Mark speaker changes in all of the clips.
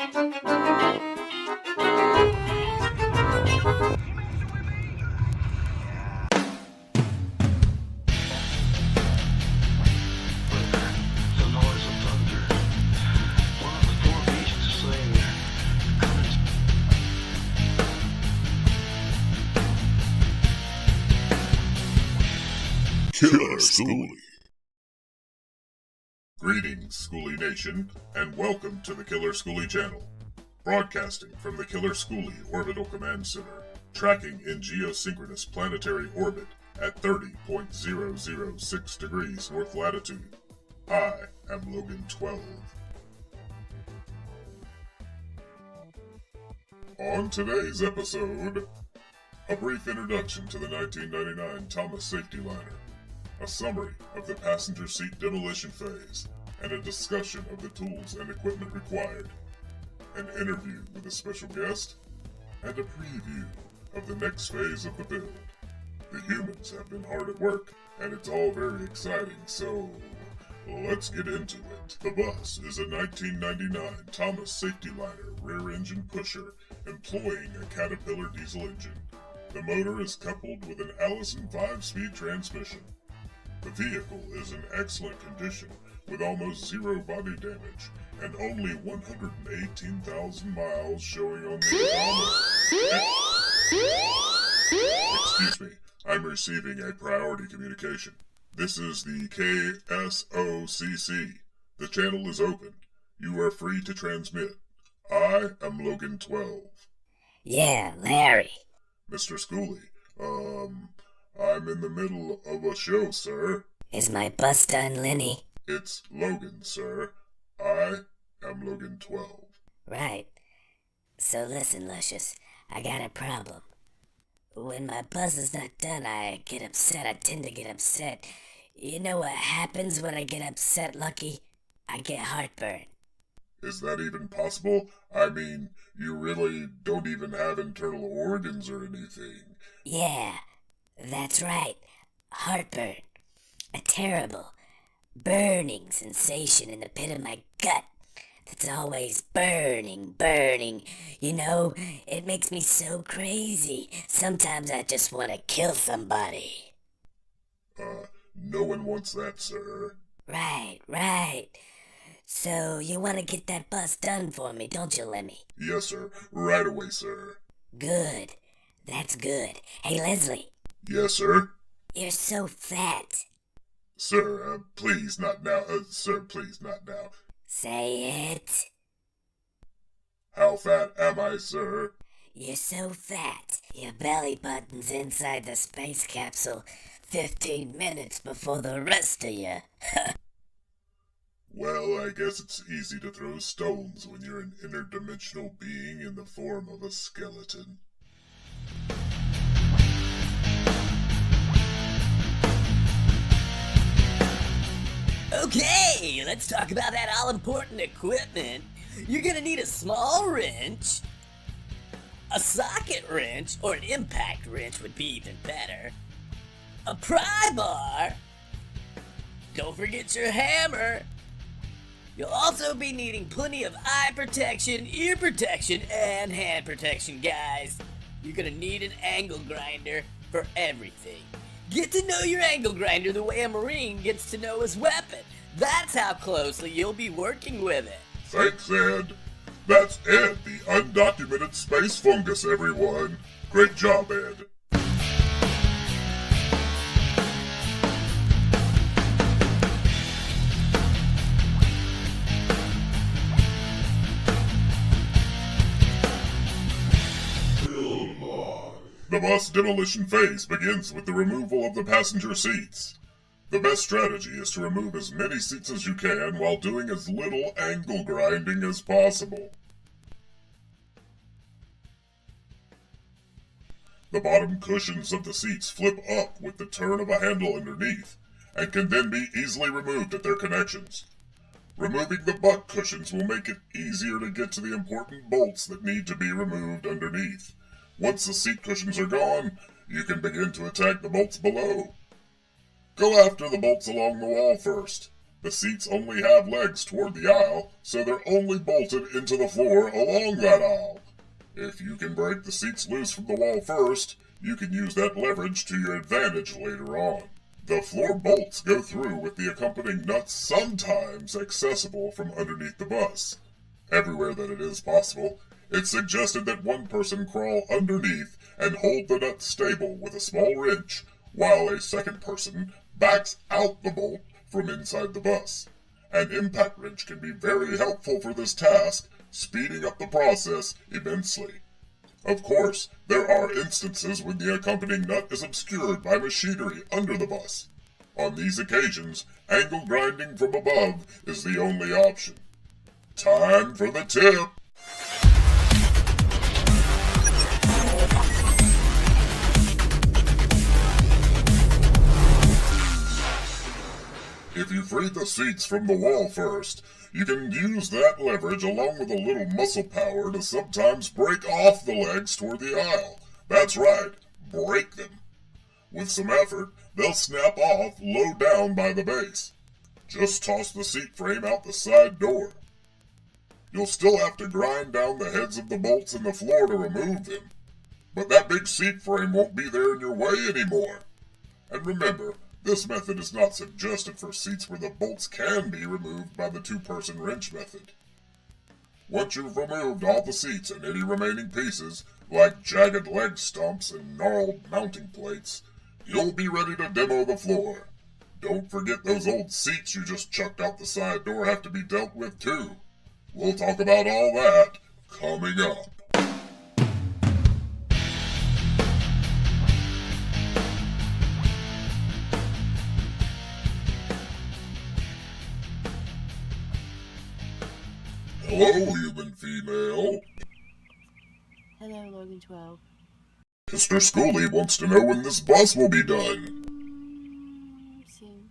Speaker 1: Killer Skoolie. Greetings, Skoolie Nation, and welcome to the Killer Skoolie channel. Broadcasting from the Killer Skoolie Orbital Command Center, tracking in geosynchronous planetary orbit at 30.006 degrees north latitude. I am Logan 12. On today's episode, a brief introduction to the 1999 Thomas safety liner, a summary of the passenger seat demolition phase, and a discussion of the tools and equipment required, an interview with a special guest, and a preview of the next phase of the build. The humans have been hard at work, and it's all very exciting, so let's get into it. The bus is a 1999 Thomas safety liner rear-engine pusher employing a Caterpillar diesel engine. The motor is coupled with an Allison 5-speed transmission. The vehicle is in excellent condition with almost zero body damage and only 118,000 miles showing on the odometer. Excuse me, I'm receiving a priority communication. This is the KSOCC. The channel is open. You are free to transmit. I am Logan 12.
Speaker 2: Yeah, Larry.
Speaker 1: Mr. Skoolie, I'm in the middle of a show, sir.
Speaker 2: Is my bus done, Lenny?
Speaker 1: It's Logan, sir. I am Logan 12.
Speaker 2: Right. So listen, Luscious, I got a problem. When my bus is not done, I get upset. I tend to get upset. You know what happens when I get upset, Lucky? I get heartburn.
Speaker 1: Is that even possible? I mean, you really don't even have internal organs or anything.
Speaker 2: Yeah. That's right. Heartburn. A terrible, burning sensation in the pit of my gut. That's always burning. You know, it makes me so crazy. Sometimes I just want to kill somebody.
Speaker 1: No one wants that, sir.
Speaker 2: Right. So, you want to get that bus done for me, don't you, Lemmy?
Speaker 1: Yes, sir. Right away, sir.
Speaker 2: Good. That's good. Hey, Leslie.
Speaker 1: Yes, sir?
Speaker 2: You're so fat.
Speaker 1: Sir, please not now. Sir, please not now.
Speaker 2: Say it.
Speaker 1: How fat am I, sir?
Speaker 2: You're so fat. Your belly button's inside the space capsule 15 minutes before the rest of you.
Speaker 1: Well, I guess it's easy to throw stones when you're an interdimensional being in the form of a skeleton.
Speaker 3: Okay, let's talk about that all-important equipment. You're gonna need a small wrench, a socket wrench, or an impact wrench would be even better, a pry bar, don't forget your hammer. You'll also be needing plenty of eye protection, ear protection, and hand protection, guys. You're gonna need an angle grinder for everything. Get to know your angle grinder the way a Marine gets to know his weapon. That's how closely you'll be working with it.
Speaker 1: Thanks, Ed. That's Ed, the undocumented space fungus, everyone. Great job, Ed. The bus demolition phase begins with the removal of the passenger seats. The best strategy is to remove as many seats as you can while doing as little angle grinding as possible. The bottom cushions of the seats flip up with the turn of a handle underneath, and can then be easily removed at their connections. Removing the butt cushions will make it easier to get to the important bolts that need to be removed underneath. Once the seat cushions are gone, you can begin to attack the bolts below. Go after the bolts along the wall first. The seats only have legs toward the aisle, so they're only bolted into the floor along that aisle. If you can break the seats loose from the wall first, you can use that leverage to your advantage later on. The floor bolts go through with the accompanying nuts sometimes accessible from underneath the bus. Everywhere that it is possible, it's suggested that one person crawl underneath and hold the nut stable with a small wrench, while a second person backs out the bolt from inside the bus. An impact wrench can be very helpful for this task, speeding up the process immensely. Of course, there are instances when the accompanying nut is obscured by machinery under the bus. On these occasions, angle grinding from above is the only option. Time for the tip! If you free the seats from the wall first, you can use that leverage along with a little muscle power to sometimes break off the legs toward the aisle. That's right, break them. With some effort, they'll snap off low down by the base. Just toss the seat frame out the side door. You'll still have to grind down the heads of the bolts in the floor to remove them, but that big seat frame won't be there in your way anymore. And remember, this method is not suggested for seats where the bolts can be removed by the two-person wrench method. Once you've removed all the seats and any remaining pieces, like jagged leg stumps and gnarled mounting plates, you'll be ready to demo the floor. Don't forget those old seats you just chucked out the side door have to be dealt with too. We'll talk about all that coming up. Hello, human female.
Speaker 4: Hello, Logan 12.
Speaker 1: Mr. Skoolie wants to know when this bus will be done.
Speaker 4: Soon.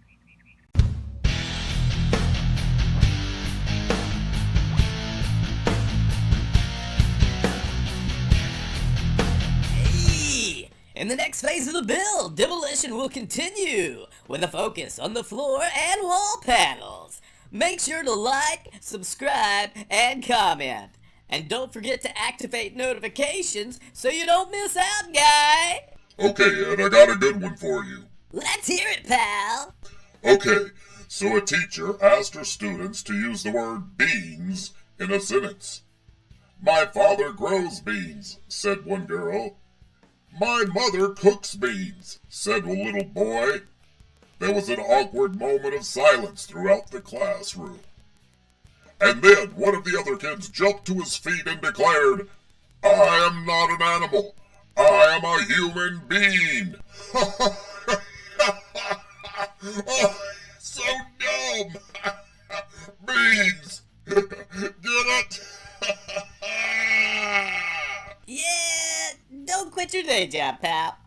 Speaker 3: Hey! In the next phase of the build, demolition will continue with a focus on the floor and wall panels. Make sure to like, subscribe, and comment. And don't forget to activate notifications so you don't miss out, guy!
Speaker 1: Okay, Ed, I got a good one for you.
Speaker 3: Let's hear it, pal!
Speaker 1: Okay, so a teacher asked her students to use the word beans in a sentence. My father grows beans, said one girl. My mother cooks beans, said a little boy. There was an awkward moment of silence throughout the classroom. And then one of the other kids jumped to his feet and declared, I am not an animal. I am a human being. Oh, so dumb. Beans. Get it?
Speaker 3: Yeah, don't quit your day job, pal.